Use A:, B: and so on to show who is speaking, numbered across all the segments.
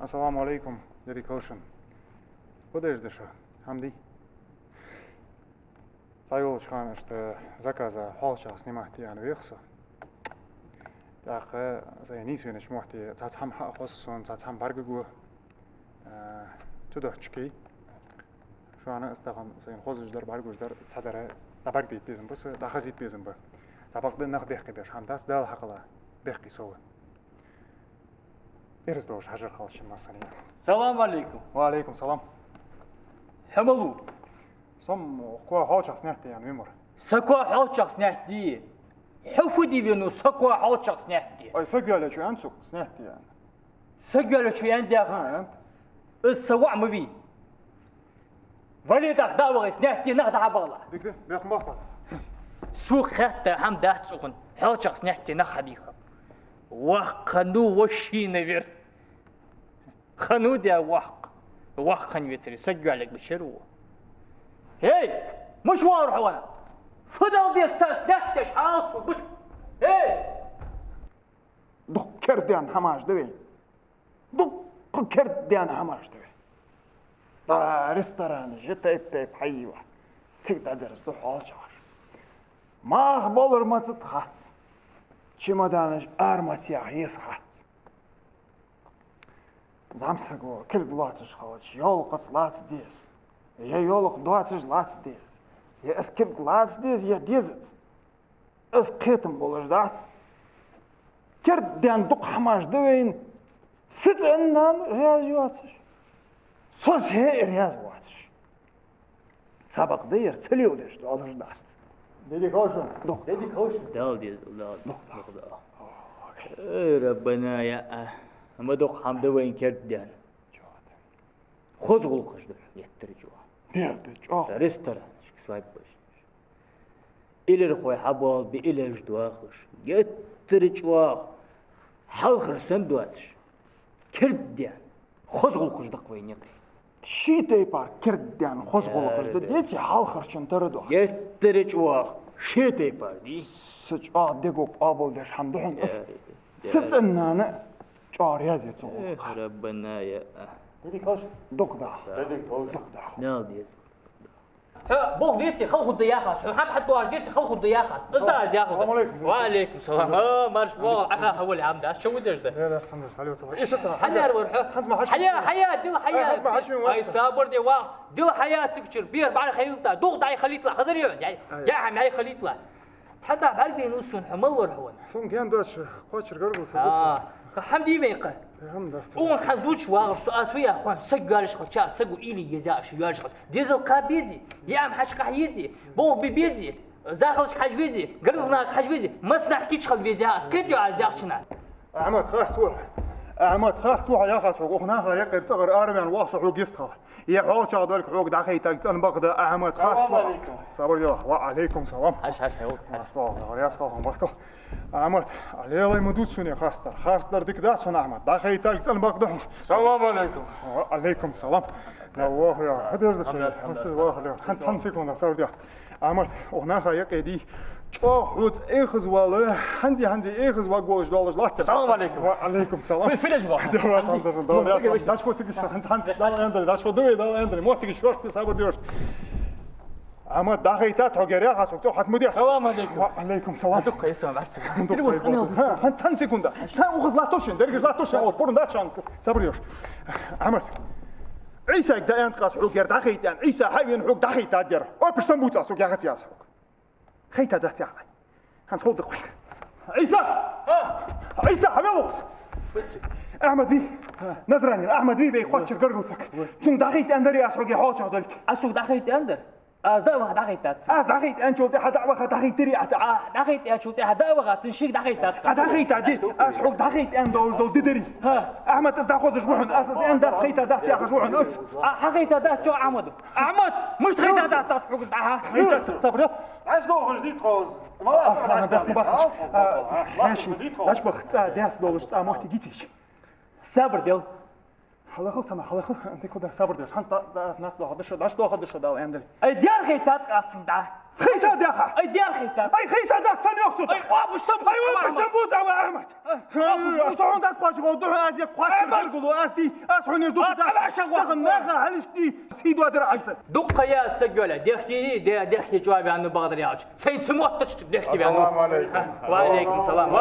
A: Assalamu alaikum, dedication. Подождешь, Хамди. Sayolchgan işte zakaza halça snimat yani veksa. Dağı zayanis veniş muhti tatsam hosson tatsam bargugu. Tudahçki. Şu an istaham zayn hozujlar bargujlar tsadara tabarg bit bizim bus daha zit bizim bu. Tabaqda naq beqi beş hamdas dal haqla beqi sova. Erzdoj hajar qalşın masani.
B: Salam alaikum.
A: Wa alaikum salam.
B: Hamalu.
A: Som kwa halça snahti yani memur.
B: Sakwa halçak snahdi. Hufudi venu sakwa halçak snahdi.
A: Ay sagala şu an çok snahti yani.
B: Sagala şu ende
A: Ha,
B: السواع مبي وليدك داوغ سنحتي نهض عبالة
A: dikde beq maqal.
B: سوق خاطة هم دات سوقن حوشك سنحتي نخ بيها وخنو وشي نفير خنو دي وخ خن يتري سجل عليك بالشرو هي مشوار حوانا فضل دي الساس نحتش حاصل بش هي
A: Duk kerdiyan hamaj devi. Duk kerdiyan hamaj devi. Da restoran jeta ette hayva. Sigda ders du halçar. Mağ bolur maçıt hat. Çimadanış armatya yes hat. Zamsago kel glatış halç yol qaslat des. Ya yol qdatış lat des. Ya eskil glat des ya dezet. Es qitim bolur dat. Kerdiyan duk hamaj devein. Sıçından riyaz yuatış. Söz he riyaz yuatış. Sabak deyir çeliyor deşti alırdat. Dedik hoşum. Duk.
B: dedik hoş دال دي دال
A: Duk.
B: ربنا يا ما دوق حمد وين كردان خذ غلقش ده يترجوا
A: Nerede çok.
B: ريستوران شك سوايب باش إلى الخوي حبال بإلى جدواخش يترجوا حلخر سندواتش كردان خذ غلقش ده وين يقري
A: Şi teypar kerdiyan xoş qolqızdı. Deti hal xırçın tırdı.
B: يترجوا شيتي باردي
A: Sıç a degop abol deş hamduhun is. Sıçından çar riyaz yetsin.
B: ربنا يا
A: Dedik hoş. Duk da.
B: dedik hoş
A: Duk da.
B: نادي بوخ ديتي خلخ الضياخة حب حتى ديتي خلخ الضياخة استاذ يا اخي
A: السلام عليكم.
B: وعليكم السلام مارش والله عفا هو اللي عم ده شو ودرج ده
A: لا سمر عليه وسلم. ايش تصير؟
B: حياة روح حياة دل حياة
A: حزمة حشمي
B: هاي صابر دي واخ دل حياة سكتشر بير بعد خليطة دوغ داي خليطة خزر يعني يا عم هاي خليطة حتى بعد نوسون حمور هو
A: Son gen doş qoçur görgül sabus.
B: حمدي وينقه
A: Hamda.
B: اون خزلوش واغر سؤال سويا اخوان سجارش خشا سجو الي يزاش يارش ديزل قابيزي يا عم حش قحيزي بو بيبيزي زاخلش حجبيزي قرضنا حجبيزي ما سنحكيش خل بيزي اسكيديو عزاقشنا
A: احمد خاص سوح. احمد خاص سوح يا خاص وهنا يقر تصغر ارمن واصح وقيستها. يا حوش هذولك حقوق داخي تلتن بقدا احمد خاص سوح. صبر يا وعليكم السلام.
B: حش
A: يا صاحب بركه. احمد علي مدود سني خاص در ديك دات سن احمد داخي تلتن بقدا.
B: السلام عليكم
A: وعليكم السلام. الله يا هدر شيء. الله يا حن سكون صار يا احمد هنا يقدي حوت اخذ والله هندي اخذ واقول دولار لا
B: السلام عليكم
A: وعليكم السلام
B: فين اجوا
A: داش كنت داش دوي مو تيجي شورت صابر ديوش اما داخيتات حجريا خاصك حت مدير
B: السلام عليكم
A: وعليكم السلام
B: دوك يسمع بعرف
A: هن سكوندا اخذ لا توشن درجه لا توشن او بورن داتشان صابر ديوش احمد عيسى دا انت قاس حقوق ير داخيتان عيسى حيوان حقوق داخيتات دير او برسن بوتا سوق يا خاتي اسحق خيتا دات يا هنصوت دقيق عيسى حبيبوس احمد بي نظراني احمد بي بيقوتش قرقصك تون داخيت اندري اسوق حوش هذولك
B: اسوق داخيت اندر ازدا واحد داخيتات
A: داخيت انت شو حدا واخد داخيت تري
B: داخيت يا شو حدا واحد تنشيك داخيتات
A: داخيت دي اسوق داخيت ان دول ددري احمد از داخذ جوحن اساس ان دات خيتا دات يا جوحن اس
B: حقيقة دات شو احمد مش خيتا دات اسوق داها
A: خيتا صبر
C: عايز دوغ جديد خوز
A: ماشي لاش بخت داس دوغ ما تجيتيش
B: صبر ديل
A: خلاص انا خلاص انت كده صبر ديش هانس دا ناخذ هذا داش دوغ داش دا اندري
B: ديال خيتات قاسم دا
A: خيتا داخا
B: اي ديال خيتا
A: اي خيتا داك ثاني وقت
B: اي خواب الشمس
A: ايوا بسمبوت او احمد صون داك قاش غودو ازي قاش غيرقلو اسدي اسوني دوك داك ناغا علشتي سيدو ادر عسل
B: دق يا السجولة ديختي جوابي عنه بغدر ياج سيد سموت تشت ديختي بعنه
C: السلام عليكم.
B: وعليكم السلام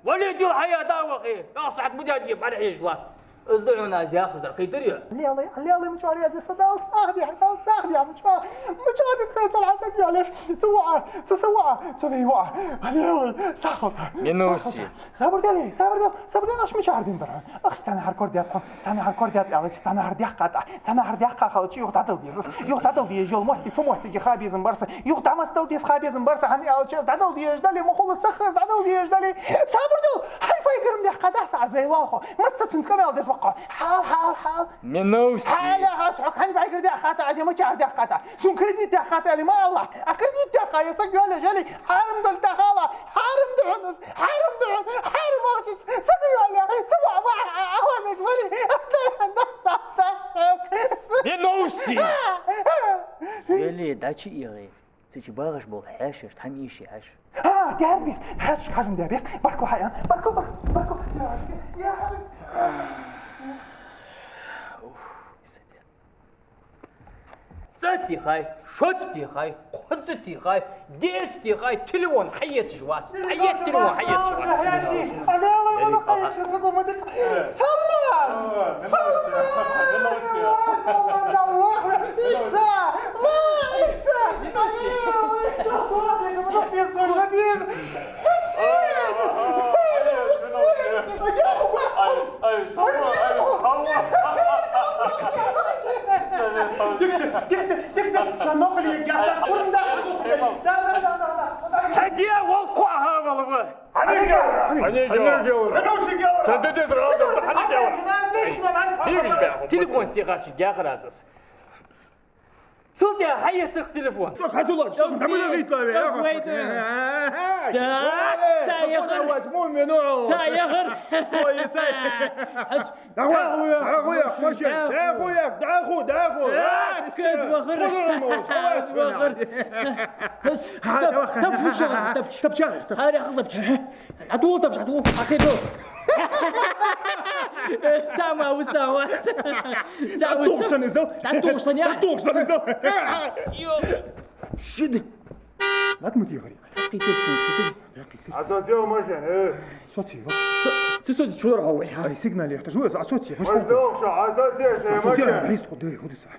B: وليدي الحياة داوخي أصعد مجاجي برحيش الله اصدعونا يا أخي ذا قيدريا
D: اللي مشوار يا زي صدال صاحبي يا مشوار تنسى العسل علاش تسوع تبيوع اللي ساخط
B: منوسي
D: صبر ديالي اش مش عارفين برا اخ انا هاركور ديالكم انا هاركور ديال اليكس انا هرديقه خالتي يقطع دي جو موتي فموتي خابيز مبرسه يقطع ما ستوديس خابيز مبرسه هني التشز دادو دي جدالي مخلص سخص دادو دي جدالي صبر دو هاي فايقرم دي قدا ساعه زي واخو ما ستنت كمان ديس وقع حال
B: منوسي
D: حالا غاسحك هاي فايقر دي خاطا عزي ما تعرف دي خاطا سون كريديت دي خاطا لي ما الله كريديت دي خاطا يسقوا جالي حارم دول تخاله حارم دعنس حارم اغشش سقوا على سبع اخوانك ولي
B: منوسي يلي داتشي إيغي تيجي باغش بول حاشش تحم إيشي عاش
D: دابيس هاش حاجم دابيس بركو حيان بركو يا حبيبي
B: زاتي خاي شوتي خاي خزتي خاي ديتي خاي تليفون حيت جوات حيت تليفون حيت جوات
D: انا والله ما قايش اسقوا مدك سلمان الله عيسى
B: هدية وقعها والله تليفون تيغاشي جاغر هذاس صوتي حي سك تليفون
D: شد لا تموتي غريب
C: اساسيو ماشين
D: صوتي
B: تصوت شو هو
D: اي سيجنال يحتاج هو صوتي مش
C: مش اساسيو ماشين
D: عايز خد صح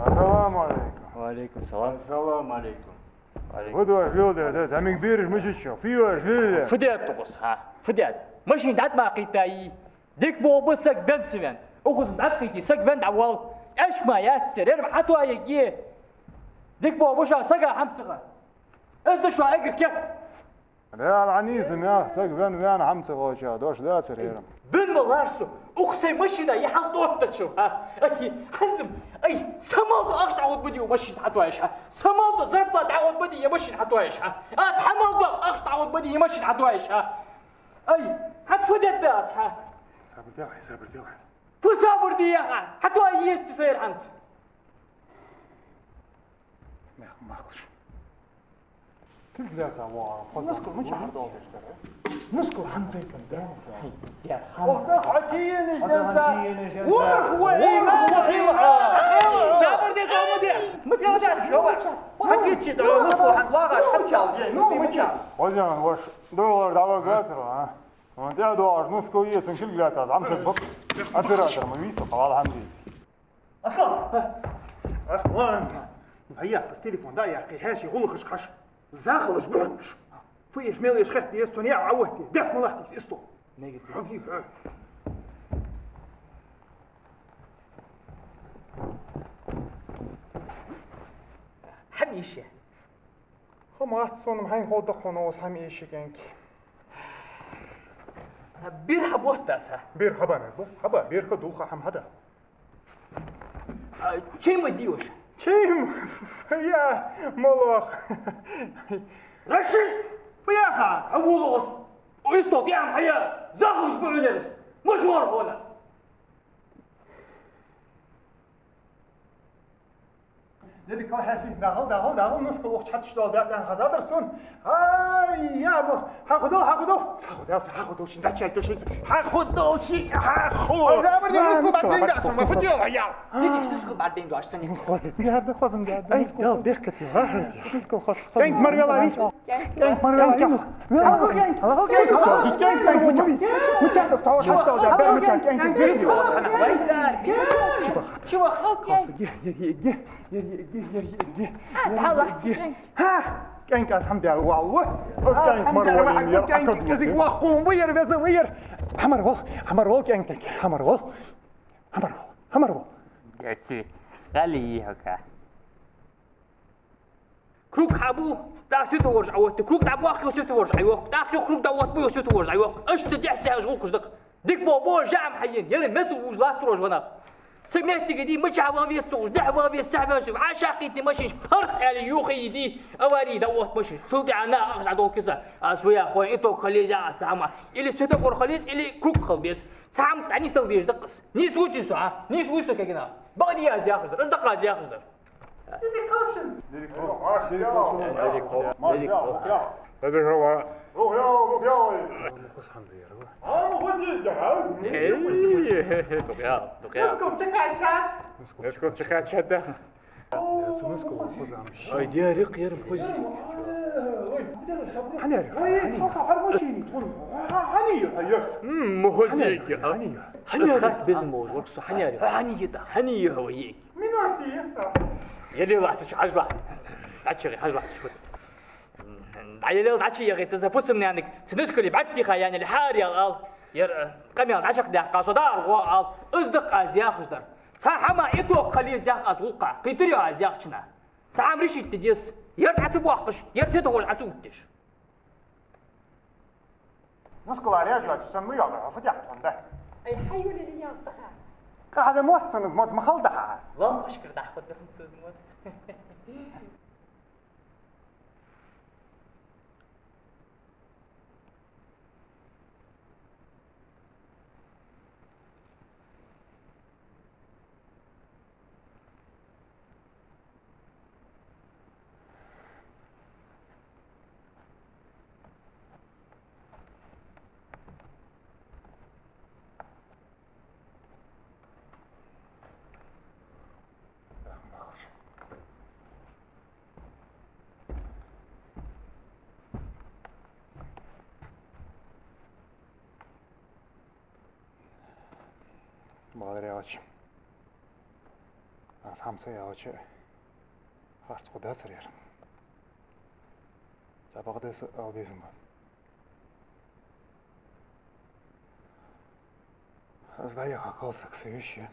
C: السلام عليكم.
B: وعليكم السلام.
C: السلام عليكم. غدوة جودة ده زعما كبير مش الشوف فيه جليلة.
B: فديت تقص ها فديت ماشي دعت ما قيتاي ديك بو بسك دنسفن اخذ دعت قيتي سك فند اول ايش ما ياتسر اربح حتى يجي ديك بو بوشا سقا حمسقا ازد شو اجر كيف
C: يا العنيزم يا سك فند ويانا حمسة غوشا دوش لا تسريرم.
B: بن ملارسو اقسي ماشي دا يحل طوح تشوف ها اي حنزم اي سمالتو اخش تعود بدي ومشي حتى ايش ها سمالتو زربطه تعود بدي يمشي حتى ايش ها اس حمالتو اخش تعود بدي يمشي حتى ايش ها اي حتفدت باس ها
C: صابر دياخي صابر دياخي
B: فصابر دياخي حتى اي يستسير حنس
C: ما اخش كيف لا تعوار
D: نسكر مش عارف نسكر حنطيك
B: يا
D: عتيين
C: جنتا
B: صابر دي قومدي
A: متى شو حكيت شي دعوه نسكر حنطلاقه حبشال نو متى
C: وزن واش دولار دعوة قاسرة ها وانت يا دولار نسكو يتن كل جلاتاز عم سبق أترى ما بيسو خلاص حمديس
A: اصلا هيا التليفون ده يا اخي هاشي غلقش قش زاخلش بعنش فيش ميليش خدت يستوني عوهتي داس ملاحتي استو حبيب
B: حميشه
A: هم احسن محين خود خنوس هم ايش كانك
B: بيرحب وقتها
A: بير حبا بير خدوخه هم هذا
B: Чем идешь?
C: Чим? Я молох.
B: Рашид!
C: Поехал!
B: أبو ويستطيع الحياة زخرج بعنرس مشوار هنا
C: Dedik o her şey dahil nasıl o çatıştı oldu ben hazırdırsın. Ay ya bu hakudu şimdi çelto şey hakudu şey hakudu.
A: Zaber de nasıl بعدين دعسın ما فدي ya.
B: ديديش نسكت بعدين دو عشان
C: Xozum geldi. Ay gel beklet ya. Nasıl xos.
A: Genk marvelari.
C: Genk marvelari. Mıçak da stava hasta oldu. Ben mıçak genk.
B: شو أخوك
C: Genk asam der vallahi. Genk marvelari ya.
A: Kezik وقوم وير وير.
C: Hamar genk. Hamar.
E: ياتي غاليها
B: كروك حابو تاسيت ورج عوت كروك دعبو أخي وسيت ورج عيوق تاخي كروك دعوت بو وسيت ورج عيوق أش تدعسي هجوك وش ديك بابو جام حيين يعني مسو وش لا تروج وناف سمعت دي مش عوافي السوق دعوافي السحبة شوف عشاقيتي ماشي فرق يعني يوخي دي أواري دوت ماشي صوتي أنا أخش عدو كسا أسويا أخوي إنتو خليجة سامع اللي سويته بور خليس اللي كروك خلبيس سام تعني سلديش دقس نيس ويتي سوا نيس ويسو كنا بغدي يا زي أخش أصدقاء زي أخش
C: Escuta, çekada. Ay diğer yerim kozi. Hani?
B: مهزيك اسخات بزموز ورقصو حنياري حنيدا حنيه وياك
C: Min asiyesa.
B: يلي ضعتش عجلة عتشغي عجلة شوي على ضعتش يا غي تزفوس من عندك تنشكلي بعدتي يعني الحاري قال ير قمي عشق ده قصدار وقال اصدق ازياخ جدر صح ما يدو خلي زياخ ازوقع قيتري ازياخ شنا صح مرشي تديس يرتعت بوقش يرتعت هو العتوتش
C: Nasıl arayacak? Sen mi yaldır? Hafif yaptın da.
B: اي حيو لي يا صحة
C: Kahve muhatsınız mot mahal da has.
B: والله اشكر ده خد سوز موت
C: Благодаря очень. А сам се я очень. Харц куда сырер. Забагдес албезим. Здая хакалса к сеющи.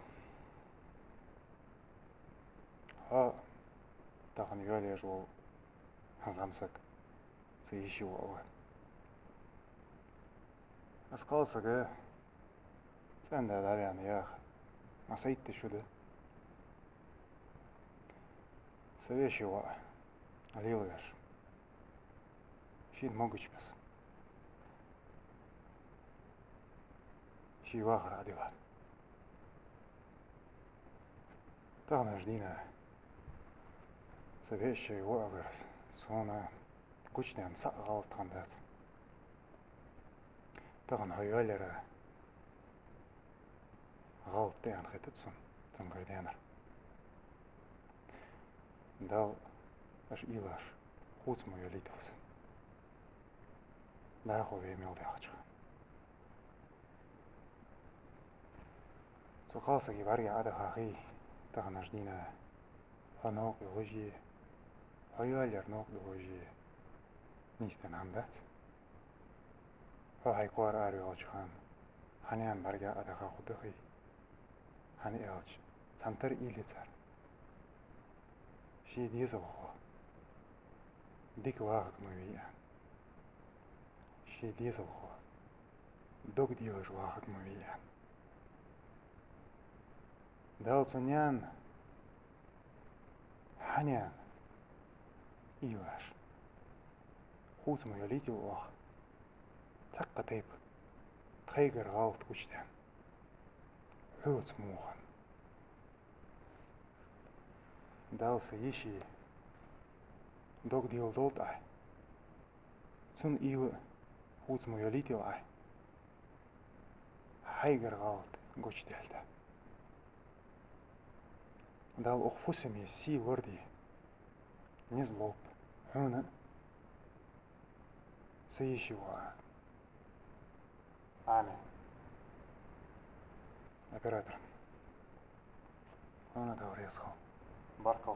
C: А тагын юле жол замсак сеющи вова. Аскалса гэ Sen de yani ya. Nasıl itti şudu? Seviyeş его. Алиловер. Şin moguç bes. Şiva radila. Тагна ждина. Seviyeş его агырс. Sonra күчнен сағалтқандат. Тагын hayallere غلط يعني خيتتسون تنقر دينر دال اش إيلاش خوص مو يليتلس لا خو بيميل دي خشخ تو خاصة يباري عادة خاخي تغنش دينا هنوق يوجي هيالير نوق دوجي نيستن عمدات هاي كوار آري وجخان هنيان برجع عادة خاخو دخي hani elç, santar ilicer. Şi diyeso ho. Dik vaak moviya. Şi diyeso ho. Dog diyeso vaak moviya. Dalcunyan حنيان إيواش خوز ما يليدي وآخ تقى طيب تخيقر غالط وجدان حوت موخن داو سيشي دوغ ديو دولت آي سن إيو خوز ما يليدي وآي حيقر غالط وجدان داو أخفوسم يسي وردي نزلوب هنا سيشي وآن آمين أبرادر أنا دوري يسخو باركو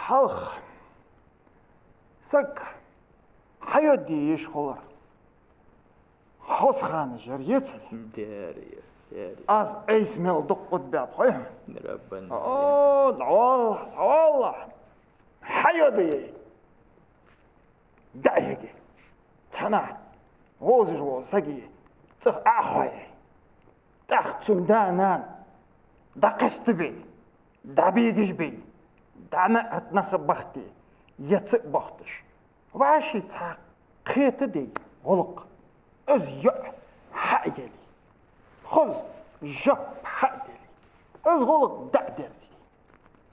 A: خلق سك حيودي يشخلر خص خانة جريتسل
B: داري
A: از اسمه دقت باب خويا
B: ربنا
A: والله حيودي دايقي تنا وزج وسقي تخ اخوي تخ تمدانان دقست بي دابيدش بي دانا اتنخ بختي يتسق بختش واشي تاق قيت دي غلق از يع حقيلي خذ جب حقيلي از غلق دا درسي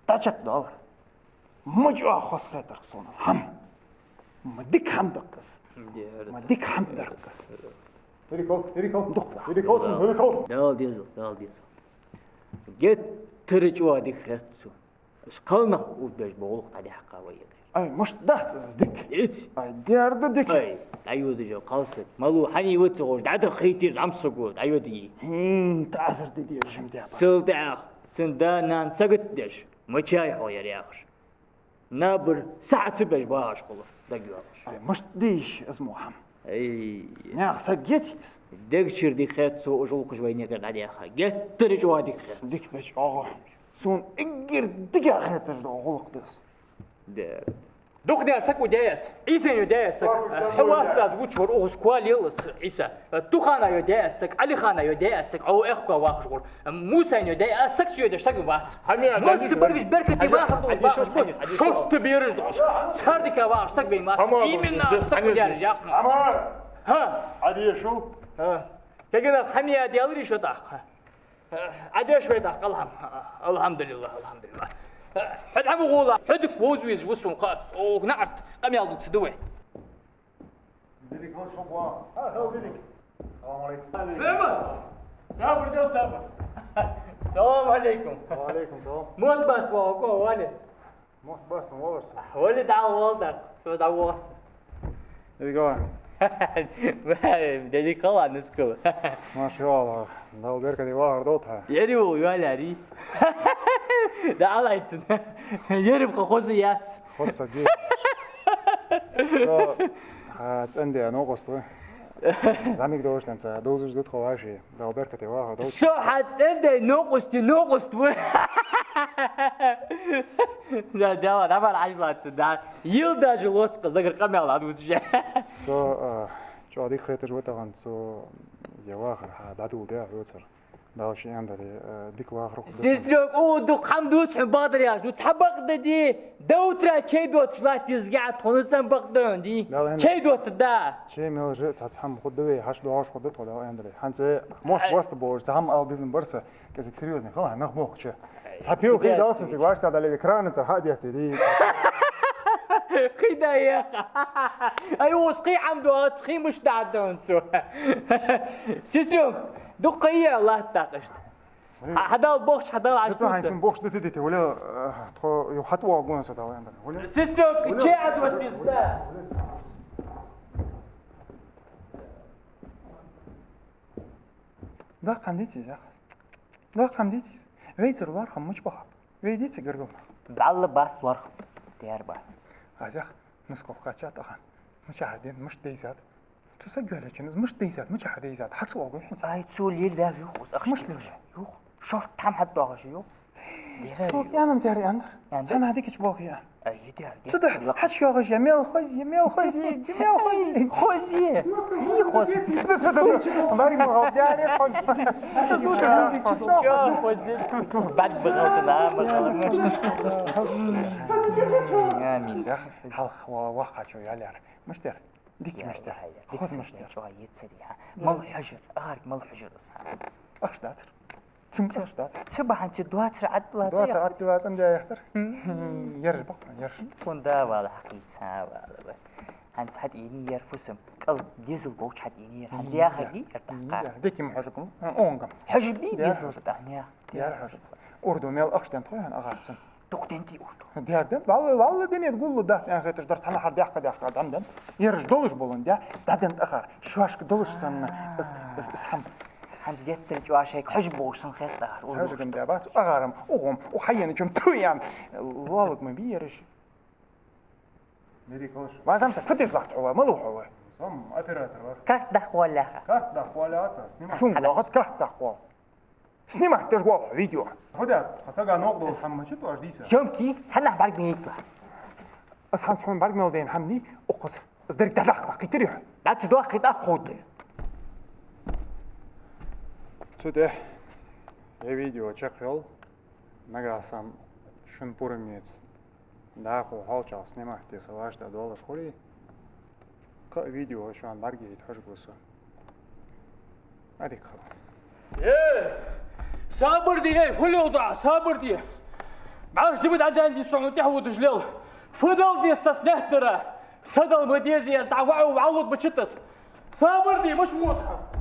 A: تاجك دولار مجوا خص خيتر صونس هم مديك هم دقس مديك هم درقس
C: هريكو
A: دقلا
C: هريكو
B: دال ديزل جت ترجوا دي خاتسو شقلنا وباش بقولك على حقا ويا
A: اي مش دهت ديك
B: إيتي
A: اي ديرد ديك
B: أي أيوة جو قاصد مالو حني وتقول عاد خيتي زعم سقول أيوة دي
A: تعذر دي رجم دي
B: سلت أخ سندان سقط دش ما شاي حويا يا أخش نابر ساعة سبج باش والله دقيقة
A: اي مش ديش اسمه هم
B: أي
A: يا سجيتيس
B: دكتور دي خاتسو وجوك شوي نقدر عليها خا جت ترجوا دي خات
A: ديك باش سون اجر دقا خاطر غلق دس
B: دار دوك دار سكو داس عيسى يداس حوات ساز وتشور اوس كواليلس عيسى توخانا يداسك علي خانا يداسك او اخكو واخشغل موسى يداسك سيو داش سكو وات بس برجش بركه دي واخر شفت بيرج دوش ساردك واخسك بيمات يمنا سكو دار يا ها
C: عادي شو
B: ها كده حمية ديالري شو داق عادي شوي داق الحمد لله حد عم غولا حدك ووزويز وسون ونعرت قام يالدو تدوي
C: هريكو شو بوا هاو هريك السلام عليكم
B: لما صابر جو صابر السلام عليكم
C: وعليكم السلام
B: مول بس واقو والد
C: موت بس نورس
B: ولد عوضك شو دعوة
C: هريكو
B: بدي قلع نسكو
C: ما شاء الله لو بركة دي واحد دوتها
B: يريو يوالاري ده علايتن يريب خوزيات
C: خصة دي سو هتسندي أنا قصته زميك دوش ننسى دوزش دوت خواشي لو بركة دي واحد دوت
B: شو حتسندي نوقست ده دابا عايزات ده يلدا جلوت قصدك رقم يلا دوزش
C: سو شو هذيك خيتش وتغن سو يواخر دادو ده يوتر داوش عندي ديك واخر
B: سيستروك او دو خمدوت حبادر يا دو تحبق ددي دوترا تشيدوت شلات يزقع تونسن بقدون دي تشيدوت دا
C: شيء ملجأ تسحم خدوي حش دوش خدت ولا عندي حنت موت وسط بور تهم أو بيزن برسة كذا سيريوزن خلاص نخبوك شو تحبيو كده أصلا تقواش تاع اللي كران ترحادي دي
B: خيدا يا ايوه سقي عمدو سقي مش تعدون سو سيستروك دقيقة الله تاقشت هذا البوخش هذا
C: طبعا
B: العشتوسة
C: يكون بوخش دتي ولا تخو يحطوا أقوى صدا عندنا ولا
B: سيستروك جاعد والتزا
A: لا قمديتي يا لا قمديتي ويتر وارخم مش بحب ويديتي قرقم
B: بعل باس ورخم ديار باس
A: هذا نسكو قاتشات أخان مش عادين مش ديزات تسجل لكن مش ديزات مش عاديزات حسوا أقول حين
B: هاي تسول يلا يوخ
A: مش ليش
B: يوخ شرط تام حد ضاغش يوخ
A: سوق أنا متهري أنا
B: يعني
A: أنا هذيك تبوك يا
B: أي
D: صدق حش يا غش يميل خوزي يميل خوزي يميل خوزي
E: خوزي هي خوزي
D: باري مغاض يعني خوزي
E: يا خوزي بعد بغوتنا يا مين
D: هل وقع شو يالير مشتر ديك مشتر خوز مشتر
E: شوية سريعة مال حجر أغارك مال حجر أصحاب
D: أخشدات تمسك أخشدات
E: صباح أنت دوات رعد
D: دوات عاد دوات أم جاي يختر يرج بقى يرج
E: تكون دا ولا حقيقة ساوى هنس حد إني يرفسم قلب ديزل بوش حد إني هنس يا خلي يرتقى
D: ديك محجكم أونكم
E: حجر بي ديزل تانية
D: ديار حجر أردو ميل أخشدان توي هن أغارتسن
E: دكتنتي أردو
D: ديار دم والله دنيا تقول له دات أنا خاطر درت أنا حد يحقد عندن يرج دولش بولن ديا دادن أخر شواشك دولش سن بس اسحم
E: هنس جت الجواش هيك حجب بوش سن خيط دار
D: حجكم دابات أغارم أغم وحيني كم تويام والله ما بيرج
C: Ne dik hoş.
D: ما زمسك فتش ضغط هو ما له هو
C: Sam operator var.
E: كارت دخ ولا
C: Kart da hvalata snima.
D: شو ضغط كحت تقوى سنيمة تجوا فيديو
C: Hoda hasaga noqdo hammachi to ajdisa.
E: شومكي سنح بعد بيطلع
D: بس حنسحون برق مودين حمدي أقص إصدرك تلاقى قتريح
E: لا تدوخ خيط أخوض
D: Today, a video чекал, нагасам шун пурамец, да хо халча снимать те салаш да дола школи, ка видео шан барги тхажгусу. Адик.
B: صابر دي ايه فل وضع صابر دي معرفش تبعد عندي صعود تحوض جليل فضل دي استسنهتره صدل مديزي دعوعه وعلط بشتس صابر دي مش موت